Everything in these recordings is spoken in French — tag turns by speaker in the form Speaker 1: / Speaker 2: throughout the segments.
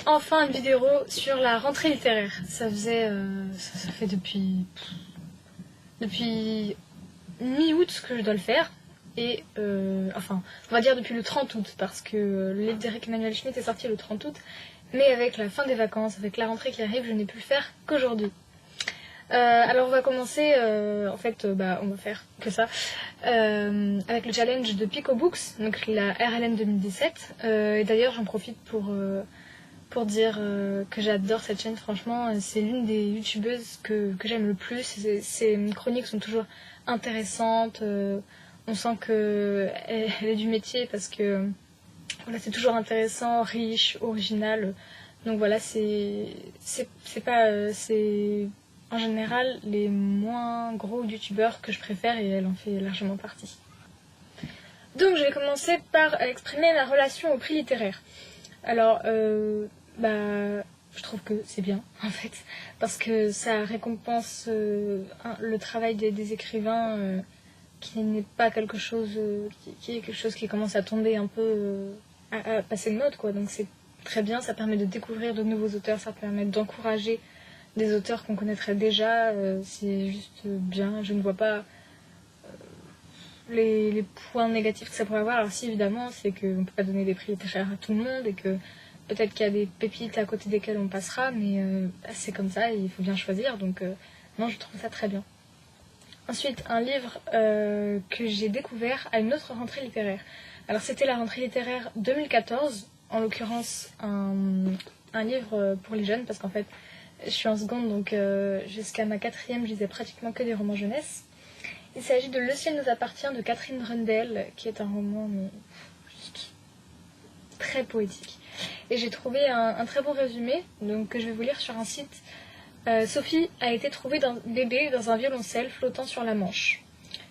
Speaker 1: enfin une vidéo sur la rentrée littéraire. Ça fait depuis mi-août que je dois le faire. Et on va dire depuis le 30 août, parce que le livre d'Eric Emmanuel Schmitt est sorti le 30 août. Mais avec la fin des vacances, avec la rentrée qui arrive, je n'ai pu le faire qu'aujourd'hui. Alors on va commencer, on va faire que ça, avec le challenge de Pico Books, donc la RLN 2017. Et d'ailleurs j'en profite pour dire que j'adore cette chaîne, franchement, c'est l'une des youtubeuses que j'aime le plus. Ses chroniques sont toujours intéressantes, on sent qu'elle est du métier parce que voilà, c'est toujours intéressant, riche, original. Donc voilà, c'est en général les moins gros youtubeurs que je préfère et elle en fait largement partie. Donc je vais commencer par exprimer ma relation au prix littéraire. Alors, je trouve que c'est bien en fait, parce que ça récompense le travail des écrivains, qui n'est pas quelque chose qui est quelque chose qui commence à tomber un peu, à passer de mode quoi. Donc c'est très bien, ça permet de découvrir de nouveaux auteurs, ça permet d'encourager des auteurs qu'on connaîtrait déjà, c'est juste bien. Je ne vois pas les points négatifs que ça pourrait avoir. Alors si évidemment c'est qu'on ne peut pas donner des prix littéraires à tout le monde et que peut-être qu'il y a des pépites à côté desquelles on passera, mais c'est comme ça, il faut bien choisir, donc non, je trouve ça très bien. Ensuite, un livre que j'ai découvert à une autre rentrée littéraire. Alors c'était la rentrée littéraire 2014, en l'occurrence un livre pour les jeunes, parce qu'en fait je suis en seconde, donc jusqu'à ma 4e je lisais pratiquement que des romans jeunesse. Il s'agit de Le ciel nous appartient de Catherine Rundell, qui est un roman juste très poétique. Et j'ai trouvé un très bon résumé, donc que je vais vous lire sur un site. Sophie a été trouvée bébé dans un violoncelle flottant sur la Manche.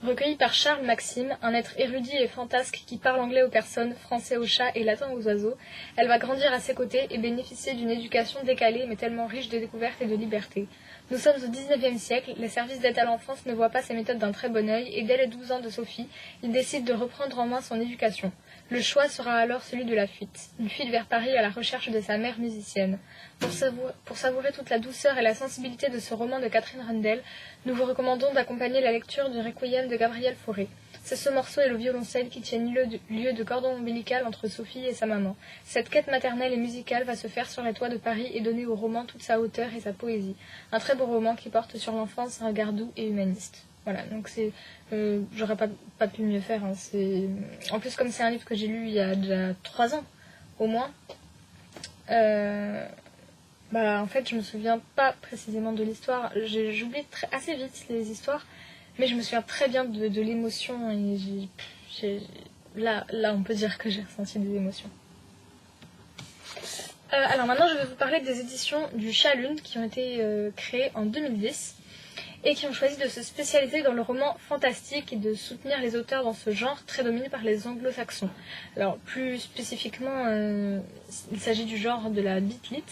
Speaker 1: Recueillie par Charles Maxime, un être érudit et fantasque qui parle anglais aux personnes, français aux chats et latin aux oiseaux, elle va grandir à ses côtés et bénéficier d'une éducation décalée mais tellement riche de découvertes et de liberté. Nous sommes au XIXe siècle, les services d'aide à l'enfance ne voient pas ces méthodes d'un très bon œil et dès les 12 ans de Sophie, ils décident de reprendre en main son éducation. Le choix sera alors celui de la fuite. Une fuite vers Paris à la recherche de sa mère musicienne. Pour savourer toute la douceur et la sensibilité de ce roman de Catherine Rundell, nous vous recommandons d'accompagner la lecture du Requiem de Gabriel Fauré. C'est ce morceau et le violoncelle qui tiennent lieu de cordon ombilical entre Sophie et sa maman. Cette quête maternelle et musicale va se faire sur les toits de Paris et donner au roman toute sa hauteur et sa poésie. Un très beau roman qui porte sur l'enfance un regard doux et humaniste. Voilà, donc c'est... j'aurais pas pu mieux faire. Hein. En plus, comme c'est un livre que j'ai lu il y a déjà 3 ans, au moins, en fait, je me souviens pas précisément de l'histoire. J'oublie assez vite les histoires, mais je me souviens très bien de l'émotion. Et là, on peut dire que j'ai ressenti des émotions. Alors maintenant, je vais vous parler des éditions du Chat Lune qui ont été créées en 2010. Et qui ont choisi de se spécialiser dans le roman fantastique et de soutenir les auteurs dans ce genre très dominé par les anglo-saxons. Alors plus spécifiquement, il s'agit du genre de la beat-lit.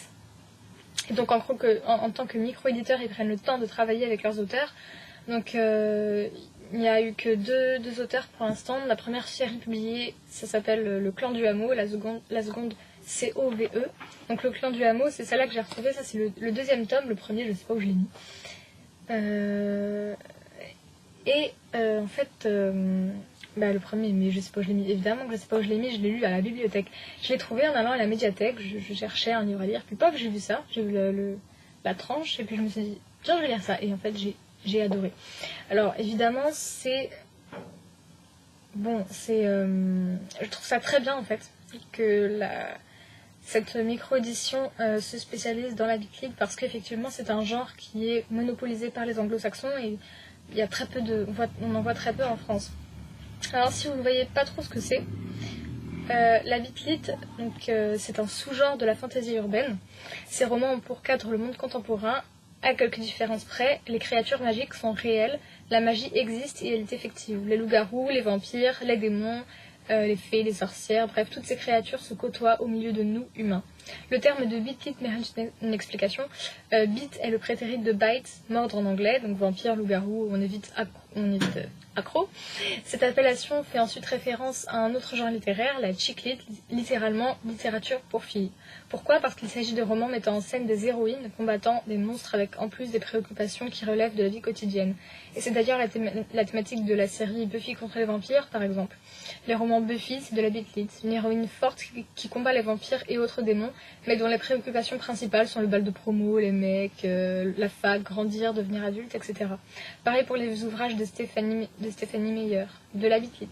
Speaker 1: Et donc en tant que micro-éditeurs, ils prennent le temps de travailler avec leurs auteurs. Donc il n'y a eu que deux auteurs pour l'instant. La première série publiée, ça s'appelle Le Clan du Hameau, la seconde COVE. Donc Le Clan du Hameau, c'est celle-là que j'ai retrouvée, ça c'est le deuxième tome, le premier je ne sais pas où je l'ai mis. En fait, le premier, mais je sais pas où je l'ai mis, évidemment que je sais pas où je l'ai mis, je l'ai lu à la bibliothèque. Je l'ai trouvé en allant à la médiathèque, je cherchais un livre à lire, puis paf, j'ai vu ça, j'ai vu la tranche, et puis je me suis dit, tiens, je vais lire ça, et en fait, j'ai adoré. Alors, évidemment, je trouve ça très bien, en fait, que cette micro-édition se spécialise dans la beat-lit parce qu'effectivement c'est un genre qui est monopolisé par les anglo-saxons et il y a très peu on en voit très peu en France. Alors si vous ne voyez pas trop ce que c'est, la beat-lit, c'est un sous-genre de la fantasy urbaine. Ces romans ont pour cadre le monde contemporain, à quelques différences près, les créatures magiques sont réelles, la magie existe et elle est effective. Les loups-garous, les vampires, les démons, les fées, les sorcières, bref, toutes ces créatures se côtoient au milieu de nous, humains. Le terme de beat lit mérite une explication. Beat est le prétérit de bite, mordre en anglais, donc vampire, loup-garou, on évite accro. Cette appellation fait ensuite référence à un autre genre littéraire, la chick lit, littéralement littérature pour filles. Pourquoi ? Parce qu'il s'agit de romans mettant en scène des héroïnes combattant des monstres avec en plus des préoccupations qui relèvent de la vie quotidienne. Et c'est d'ailleurs la thématique de la série Buffy contre les vampires, par exemple. Les romans Buffy, c'est de la beat lit, une héroïne forte qui combat les vampires et autres démons, mais dont les préoccupations principales sont le bal de promo, les mecs, la fac, grandir, devenir adulte, etc. Pareil pour les ouvrages de Stephanie Meyer, de la beat lit.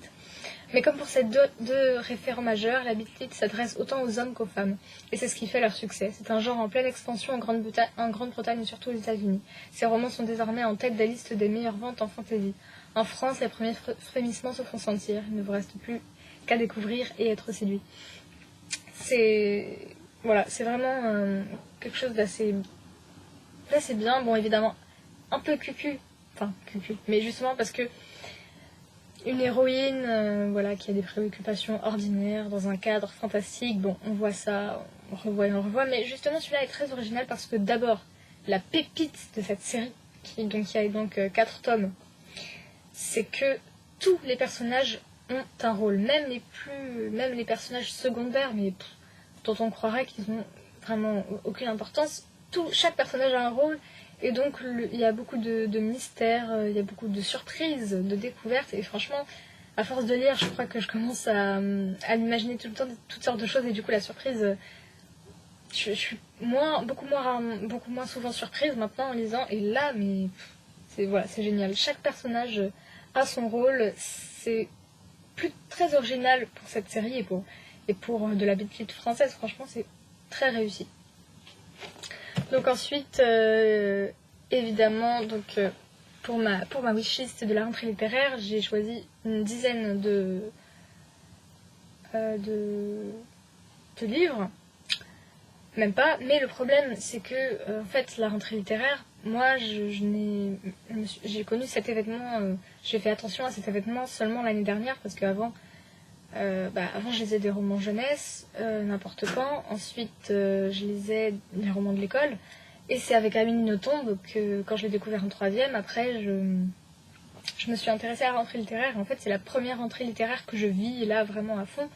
Speaker 1: Mais comme pour ces deux référents majeurs, la beat lit s'adresse autant aux hommes qu'aux femmes. Et c'est ce qui fait leur succès. C'est un genre en pleine expansion en Grande-Bretagne et surtout aux États-Unis. Ces romans sont désormais en tête de la liste des meilleures ventes en fantasy. En France, les premiers frémissements se font sentir. Il ne vous reste plus qu'à découvrir et être séduit. C'est vraiment quelque chose d'assez bien. Bon, évidemment, un peu cucu. Enfin, cucu. Mais justement parce que une héroïne qui a des préoccupations ordinaires dans un cadre fantastique, bon, on voit ça, on revoit, mais justement celui-là est très original parce que d'abord, la pépite de cette série, qui a donc 4 tomes, c'est que tous les personnages ont un rôle, même les personnages secondaires, mais dont on croirait qu'ils n'ont vraiment aucune importance, chaque personnage a un rôle. Et donc, il y a beaucoup de mystères, il y a beaucoup de surprises, de découvertes. Et franchement, à force de lire, je crois que je commence à m'imaginer tout le temps toutes sortes de choses. Et du coup, la surprise, je suis beaucoup moins souvent surprise maintenant en lisant. Et là, mais c'est génial. Chaque personnage a son rôle. C'est très original pour cette série et pour de la beat lit française. Franchement, c'est très réussi. Donc ensuite, évidemment, pour ma wishlist de la rentrée littéraire, j'ai choisi une dizaine de livres, même pas. Mais le problème, c'est que en fait, la rentrée littéraire, moi, j'ai connu cet événement, j'ai fait attention à cet événement seulement l'année dernière parce qu'avant. Avant, je lisais des romans jeunesse, n'importe quand. Ensuite, je lisais des romans de l'école. Et c'est avec Amélie Nothomb que, quand je l'ai découvert en 3e, après, je me suis intéressée à la rentrée littéraire. En fait, c'est la première rentrée littéraire que je vis là vraiment à fond.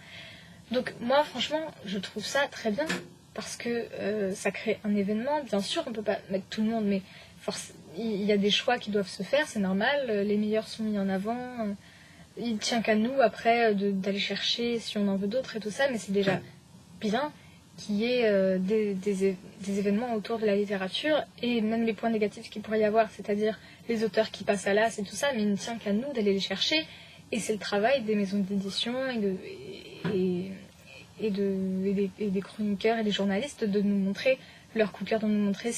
Speaker 1: Donc, moi, franchement, je trouve ça très bien. Parce que ça crée un événement. Bien sûr, on ne peut pas mettre tout le monde, mais il y a des choix qui doivent se faire, c'est normal. Les meilleurs sont mis en avant. Il ne tient qu'à nous, après, d'aller chercher si on en veut d'autres et tout ça, mais c'est déjà bien qu'il y ait des événements autour de la littérature, et même les points négatifs qu'il pourrait y avoir, c'est-à-dire les auteurs qui passent à l'as et tout ça, mais il ne tient qu'à nous d'aller les chercher, et c'est le travail des maisons d'édition et des chroniqueurs et des journalistes de nous montrer leur coup de cœur, de nous montrer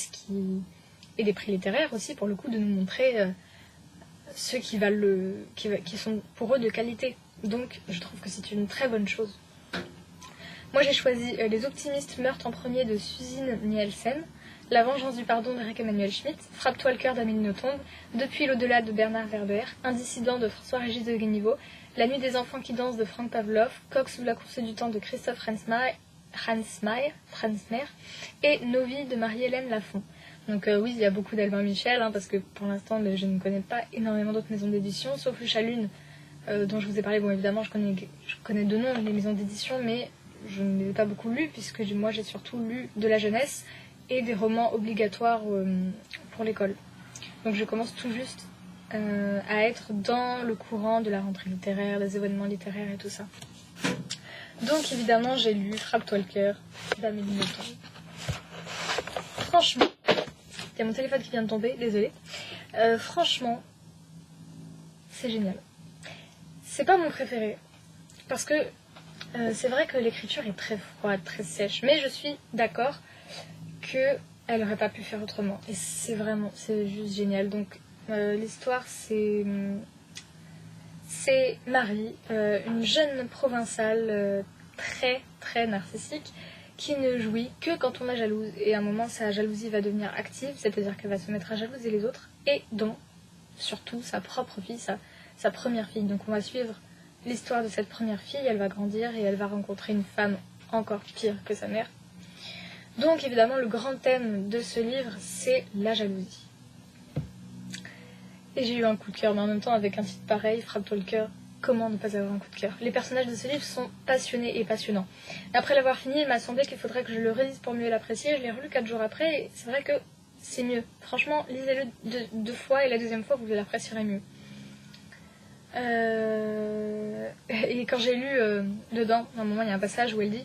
Speaker 1: et des prix littéraires aussi, pour le coup, de nous montrer ceux qui sont pour eux de qualité. Donc je trouve que c'est une très bonne chose. Moi j'ai choisi Les Optimistes meurent en premier de Suzine Nielsen, La Vengeance du pardon d'Eric Emmanuel Schmitt, Frappe-toi le cœur d'Amélie Nothomb, Depuis l'au-delà de Bernard Werber, Un dissident de François-Régis de Guéniveau, La nuit des enfants qui dansent de Frank Pavlov, Coq sous la course du temps de Christophe Ransmayr et Nos vies de Marie-Hélène Lafont. Donc oui, il y a beaucoup d'Albin Michel, parce que pour l'instant, je ne connais pas énormément d'autres maisons d'édition, sauf le Chalune, dont je vous ai parlé. Bon, évidemment, je connais de nom les maisons d'édition, mais je ne les ai pas beaucoup lues, puisque moi, j'ai surtout lu de la jeunesse et des romans obligatoires pour l'école. Donc je commence tout juste à être dans le courant de la rentrée littéraire, des événements littéraires et tout ça. Donc évidemment, j'ai lu Frappe-toi le cœur d'Amélie Nothomb. Franchement, il y a mon téléphone qui vient de tomber, désolée. Franchement, c'est génial. C'est pas mon préféré, parce que c'est vrai que l'écriture est très froide, très sèche, mais je suis d'accord qu'elle aurait pas pu faire autrement. Et c'est juste génial. Donc l'histoire, c'est Marie, une jeune provençale très très narcissique, qui ne jouit que quand on la jalouse. Et à un moment, sa jalousie va devenir active, c'est-à-dire qu'elle va se mettre à jalouser les autres, et dont, surtout, sa propre fille, sa première fille. Donc on va suivre l'histoire de cette première fille, elle va grandir et elle va rencontrer une femme encore pire que sa mère. Donc évidemment, le grand thème de ce livre, c'est la jalousie. Et j'ai eu un coup de cœur, mais en même temps, avec un titre pareil, Frappe-toi le cœur, comment ne pas avoir un coup de cœur? Les personnages de ce livre sont passionnés et passionnants. Après l'avoir fini, il m'a semblé qu'il faudrait que je le relise pour mieux l'apprécier. Je l'ai relu 4 jours après, et c'est vrai que c'est mieux. Franchement, lisez-le deux fois, et la deuxième fois, vous l'apprécierez mieux. Et quand j'ai lu dedans, à un moment, il y a un passage où elle dit: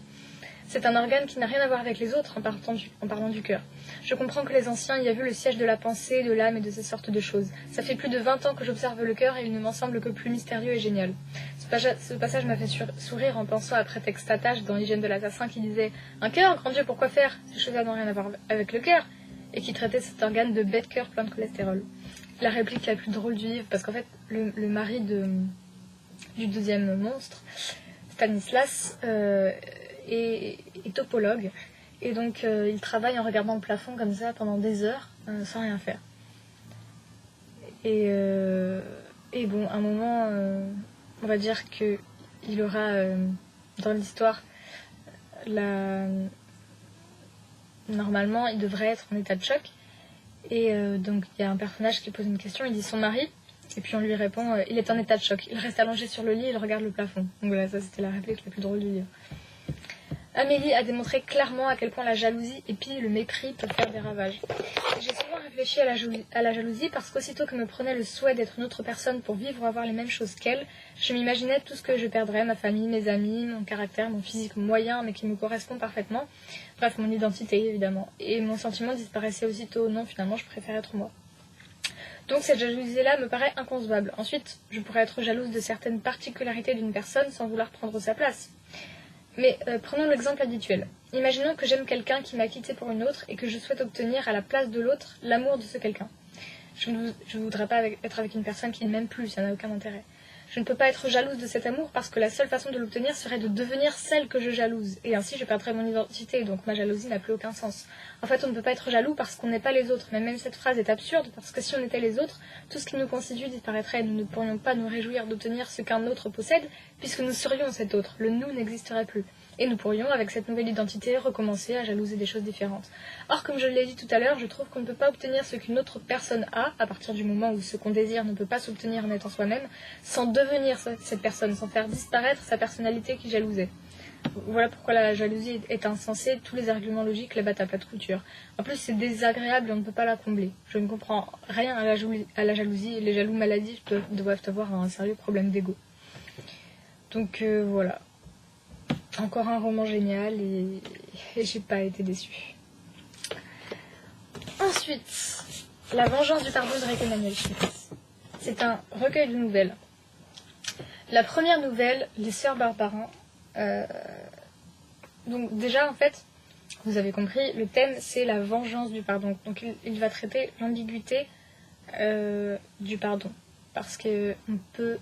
Speaker 1: c'est un organe qui n'a rien à voir avec les autres en parlant du cœur. Je comprends que les anciens y aient vu le siège de la pensée, de l'âme et de ces sortes de choses. Ça fait plus de 20 ans que j'observe le cœur et il ne m'en semble que plus mystérieux et génial. Ce passage m'a fait sourire en pensant à Prétexte Attache dans L'hygiène de l'assassin qui disait: un cœur, grand Dieu, pourquoi faire? Ces choses-là n'ont rien à voir avec le cœur. Et qui traitait cet organe de bête cœur plein de cholestérol. La réplique la plus drôle du livre, parce qu'en fait, le mari du deuxième monstre, Stanislas, est topologue. Et donc, il travaille en regardant le plafond comme ça pendant des heures, sans rien faire. Et bon, à un moment, on va dire qu'il aura, dans l'histoire, normalement, il devrait être en état de choc. Et donc, il y a un personnage qui pose une question, il dit son mari, et puis on lui répond, il est en état de choc. Il reste allongé sur le lit, il regarde le plafond. Donc voilà, ça c'était la réplique la plus drôle du livre. Amélie a démontré clairement à quel point la jalousie et puis le mépris peuvent faire des ravages. J'ai souvent réfléchi à la jalousie parce qu'aussitôt que me prenait le souhait d'être une autre personne pour vivre ou avoir les mêmes choses qu'elle, je m'imaginais tout ce que je perdrais, ma famille, mes amis, mon caractère, mon physique moyen mais qui me correspond parfaitement, bref, mon identité évidemment. Et mon sentiment disparaissait aussitôt. Non, finalement, je préfère être moi. Donc cette jalousie-là me paraît inconcevable. Ensuite, je pourrais être jalouse de certaines particularités d'une personne sans vouloir prendre sa place. Mais prenons l'exemple habituel. Imaginons que j'aime quelqu'un qui m'a quitté pour une autre et que je souhaite obtenir à la place de l'autre l'amour de ce quelqu'un. Je ne voudrais pas être avec une personne qui ne m'aime plus, ça n'a aucun intérêt. Je ne peux pas être jalouse de cet amour parce que la seule façon de l'obtenir serait de devenir celle que je jalouse. Et ainsi je perdrais mon identité, donc ma jalousie n'a plus aucun sens. En fait, on ne peut pas être jaloux parce qu'on n'est pas les autres. Mais même cette phrase est absurde parce que si on était les autres, tout ce qui nous constitue disparaîtrait et nous ne pourrions pas nous réjouir d'obtenir ce qu'un autre possède puisque nous serions cet autre. Le nous n'existerait plus. Et nous pourrions, avec cette nouvelle identité, recommencer à jalouser des choses différentes. Or, comme je l'ai dit tout à l'heure, je trouve qu'on ne peut pas obtenir ce qu'une autre personne a, à partir du moment où ce qu'on désire ne peut pas s'obtenir en étant soi-même, sans devenir cette personne, sans faire disparaître sa personnalité qui jalousait. Voilà pourquoi la jalousie est insensée, tous les arguments logiques la battent à plate couture. En plus, c'est désagréable et on ne peut pas la combler. Je ne comprends rien à la jalousie, les jaloux maladifs doivent avoir un sérieux problème d'ego. Donc voilà. Encore un roman génial et j'ai pas été déçue. Ensuite, La vengeance du pardon de Rick Emmanuel Schmitt. C'est un recueil de nouvelles. La première nouvelle, Les Sœurs Barbarin. Donc déjà, en fait, vous avez compris, le thème c'est la vengeance du pardon. Donc il va traiter l'ambiguïté du pardon. Parce que on peut,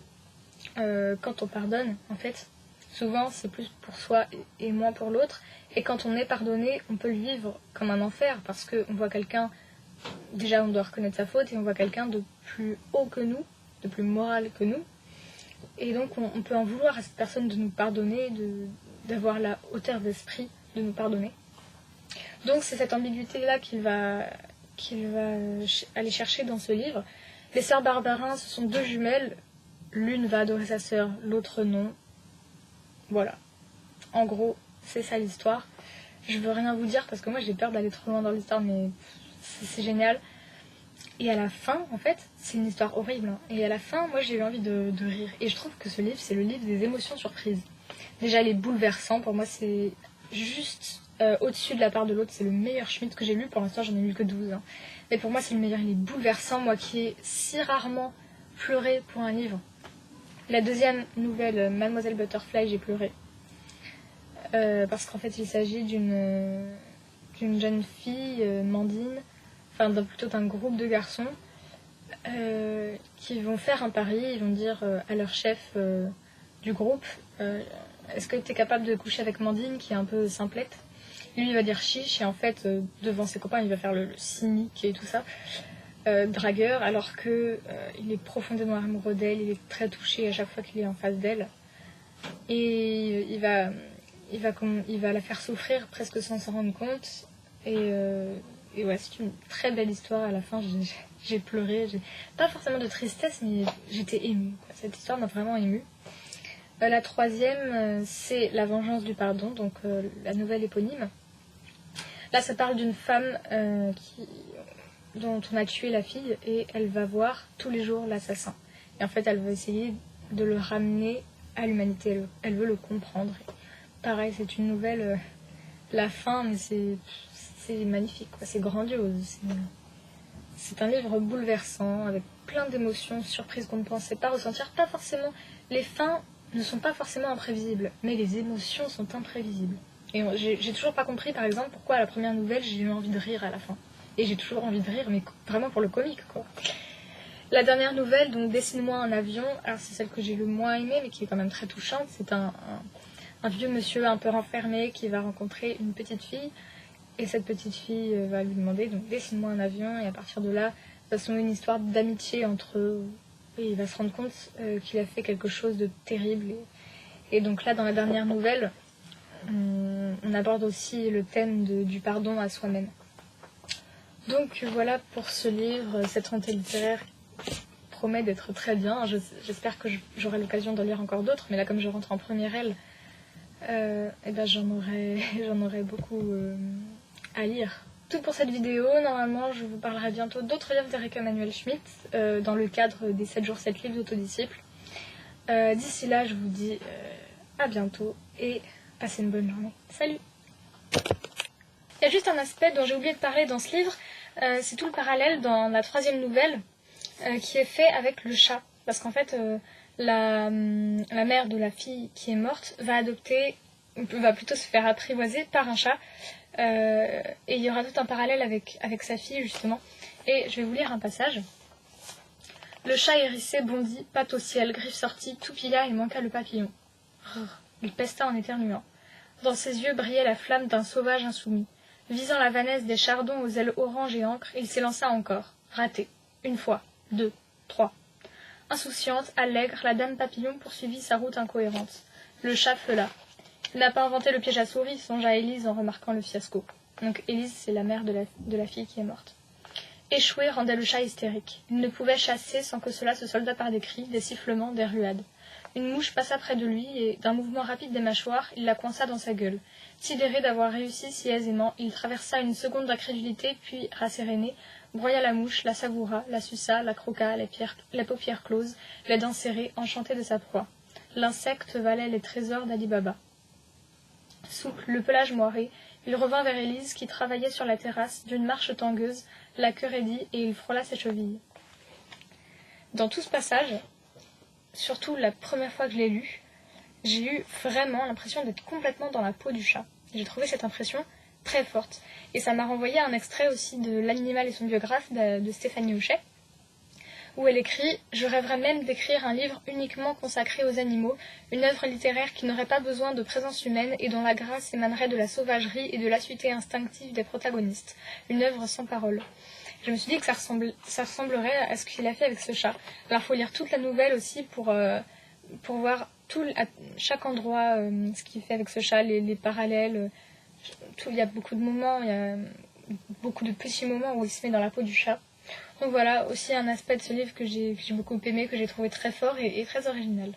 Speaker 1: quand on pardonne, en fait, souvent, c'est plus pour soi et moins pour l'autre. Et quand on est pardonné, on peut le vivre comme un enfer parce qu'on voit quelqu'un, déjà on doit reconnaître sa faute, et on voit quelqu'un de plus haut que nous, de plus moral que nous. Et donc on peut en vouloir à cette personne de nous pardonner, d'avoir la hauteur d'esprit de nous pardonner. Donc c'est cette ambiguïté-là qu'il va aller chercher dans ce livre. Les sœurs Barbarin, ce sont deux jumelles. L'une va adorer sa sœur, l'autre non. Voilà. En gros, c'est ça l'histoire. Je veux rien vous dire parce que moi j'ai peur d'aller trop loin dans l'histoire, mais c'est génial. Et à la fin, en fait, c'est une histoire horrible. Hein. Et à la fin, moi j'ai eu envie de rire. Et je trouve que ce livre, c'est le livre des émotions surprises. Déjà, il est bouleversant. Pour moi, c'est juste au-dessus de la part de l'autre. C'est le meilleur Schmitt que j'ai lu. Pour l'instant, j'en ai lu que 12. Hein. Mais pour moi, c'est le meilleur. Il est bouleversant. Moi qui ai si rarement pleuré pour un livre. La deuxième nouvelle, Mademoiselle Butterfly, j'ai pleuré. Parce qu'en fait, il s'agit d'une jeune fille, Mandine, enfin plutôt d'un groupe de garçons qui vont faire un pari. Ils vont dire à leur chef du groupe, est-ce que tu es capable de coucher avec Mandine, qui est un peu simplette? Lui, il va dire chiche, et en fait, devant ses copains, il va faire le cynique et tout ça. Dragueur, alors que il est profondément amoureux d'elle, il est très touché à chaque fois qu'il est en face d'elle, et il va la faire souffrir presque sans s'en rendre compte, Et ouais, c'est une très belle histoire. À la fin, j'ai pleuré. Pas forcément de tristesse, mais j'étais émue. Cette histoire m'a vraiment émue. La troisième, c'est La vengeance du pardon, donc la nouvelle éponyme. Là, ça parle d'une femme dont on a tué la fille et elle va voir tous les jours l'assassin. Et en fait, elle va essayer de le ramener à l'humanité. Elle veut le comprendre. Pareil, c'est une nouvelle... la fin, mais c'est magnifique, quoi. C'est grandiose. C'est un livre bouleversant, avec plein d'émotions, surprises qu'on ne pensait pas ressentir. Pas forcément... Les fins ne sont pas forcément imprévisibles, mais les émotions sont imprévisibles. Et j'ai toujours pas compris, par exemple, pourquoi à la première nouvelle, j'ai eu envie de rire à la fin. Et j'ai toujours envie de rire, mais vraiment pour le comique, quoi. La dernière nouvelle, donc Dessine-moi un avion, alors c'est celle que j'ai le moins aimée, mais qui est quand même très touchante. C'est un vieux monsieur un peu renfermé qui va rencontrer une petite fille. Et cette petite fille va lui demander, donc dessine-moi un avion. Et à partir de là, va se nouer une histoire d'amitié entre eux. Et il va se rendre compte qu'il a fait quelque chose de terrible. Et donc là, dans la dernière nouvelle, on aborde aussi le thème du pardon à soi-même. Donc voilà pour ce livre, cette rentrée littéraire promet d'être très bien. J'espère que j'aurai l'occasion de lire encore d'autres, mais là comme je rentre en première L, et ben j'en aurai beaucoup à lire. Tout pour cette vidéo. Normalement, je vous parlerai bientôt d'autres livres d'Erika Manuel Schmitt dans le cadre des 7 jours 7 livres d'autodisciples. D'ici là, je vous dis à bientôt et passez une bonne journée. Salut! Il y a juste un aspect dont j'ai oublié de parler dans ce livre, c'est tout le parallèle dans la troisième nouvelle qui est fait avec le chat. Parce qu'en fait, la mère de la fille qui est morte va plutôt se faire apprivoiser par un chat. Et il y aura tout un parallèle avec sa fille, justement. Et je vais vous lire un passage. Le chat hérissé bondit, pattes au ciel, griffes sorties, tout pilla et manqua le papillon. Il pesta en éternuant. Dans ses yeux brillait la flamme d'un sauvage insoumis. Visant la vanesse des chardons aux ailes orange et encre, il s'élança encore. Raté. Une fois. 2. 3. Insouciante, allègre, la dame papillon poursuivit sa route incohérente. Le chat feula. Il n'a pas inventé le piège à souris, songea Élise en remarquant le fiasco. Donc Élise, c'est la mère de la fille qui est morte. Échouer rendait le chat hystérique. Il ne pouvait chasser sans que cela se soldât par des cris, des sifflements, des ruades. Une mouche passa près de lui et, d'un mouvement rapide des mâchoires, il la coinça dans sa gueule. Sidéré d'avoir réussi si aisément, il traversa une seconde d'incrédulité, puis, rasséréné, broya la mouche, la savoura, la suça, la croqua, les paupières closes, les dents serrées, enchanté de sa proie. L'insecte valait les trésors d'Ali Baba. Souple, le pelage moiré, il revint vers Élise qui travaillait sur la terrasse d'une marche tangueuse, la queue raidie, et il frôla ses chevilles. Dans tout ce passage, surtout la première fois que je l'ai lu, j'ai eu vraiment l'impression d'être complètement dans la peau du chat. J'ai trouvé cette impression très forte. Et ça m'a renvoyé à un extrait aussi de L'animal et son biographe de Stéphanie Houchet, où elle écrit « Je rêverais même d'écrire un livre uniquement consacré aux animaux, une œuvre littéraire qui n'aurait pas besoin de présence humaine et dont la grâce émanerait de la sauvagerie et de l'acuité instinctive des protagonistes, une œuvre sans parole. » Je me suis dit que ça ressemblerait à ce qu'il a fait avec ce chat. Alors il faut lire toute la nouvelle aussi pour voir à chaque endroit ce qu'il fait avec ce chat, les parallèles. Il y a beaucoup de moments, il y a beaucoup de petits moments où il se met dans la peau du chat. Donc voilà, aussi un aspect de ce livre que j'ai beaucoup aimé, que j'ai trouvé très fort et très original.